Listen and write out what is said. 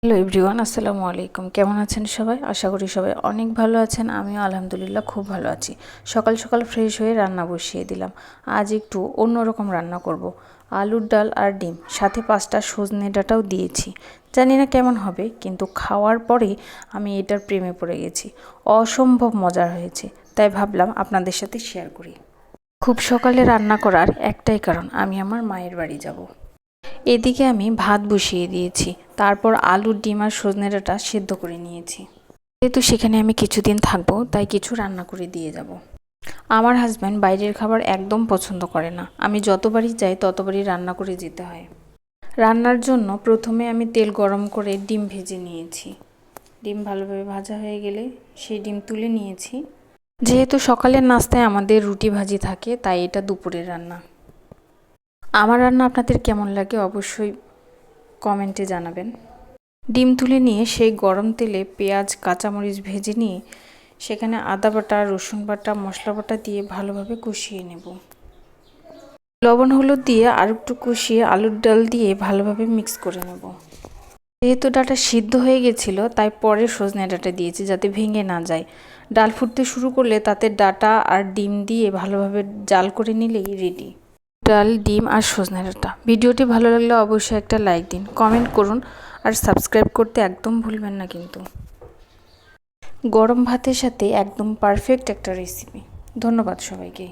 Hello everyone, আসসালামু আলাইকুম। কেমন আছেন সবাই? আশা করি সবাই অনেক ভালো আছেন। আমিও আলহামদুলিল্লাহ খুব ভালো আছি। সকাল সকাল ফ্রেশ হয়ে রান্না বসিয়ে দিলাম। আজ একটু অন্যরকম রান্না করব। আলুর ডাল আর ডিম, সাথে 5টা সজনে ডাঁটাও দিয়েছি। জানি না কেমন হবে, কিন্তু খাওয়ার পরে আমি এটার প্রেমে পড়ে গেছি। অসম্ভব মজার হয়েছে, তাই ভাবলাম আপনাদের সাথে শেয়ার করি। খুব সকালে রান্না করার একটাই কারণ, আমি আমার মায়ের বাড়ি যাব। এদিকে আমি ভাত বসিয়ে দিয়েছি, তারপর আলুর ডিম আর সজনে ডাঁটা সেদ্ধ করে নিয়েছি। যেহেতু সেখানে আমি কিছুদিন থাকবো, তাই কিছু রান্না করে দিয়ে যাব। আমার হাজব্যান্ড বাইরের খাবার একদম পছন্দ করে না। আমি যতবারই যাই ততবারই রান্না করে যেতে হয়। রান্নার জন্য প্রথমে আমি তেল গরম করে ডিম ভেজে নিয়েছি। ডিম ভালোভাবে ভাজা হয়ে গেলে সেই ডিম তুলে নিয়েছি। যেহেতু সকালের নাস্তায় আমাদের রুটি ভাজি থাকে, তাই এটা দুপুরের রান্না। আমার রান্না আপনাদের কেমন লাগে অবশ্যই কমেন্টে জানাবেন। ডিম তুলে নিয়ে সেই গরম তেলে পেঁয়াজ কাঁচামরিচ ভেজে নিয়ে সেখানে আদা বাটা, রসুন বাটা, মশলা বাটা দিয়ে ভালোভাবে কষিয়ে নেব। লবণ হলুদ দিয়ে আর একটু কষিয়ে আলুর ডাল দিয়ে ভালোভাবে মিক্স করে নেব। যেহেতু ডাটা সিদ্ধ হয়ে গেছিলো, তাই পরে সজনে ডাঁটা দিয়েছি যাতে ভেঙে না যায়। ডাল ফুটতে শুরু করলে তাতে ডাঁটা আর ডিম দিয়ে ভালোভাবে জাল করে নিলেই রেডি। ডাল, ডিম আর সজনে ডাঁটা। ভিডিওটি ভালো লাগলে অবশ্যই একটা লাইক দিন, কমেন্ট করুন আর সাবস্ক্রাইব করতে একদম ভুলবেন না কিন্তু। গরম ভাতের সাথে একদম পারফেক্ট একটা রেসিপি। ধন্যবাদ সবাইকে।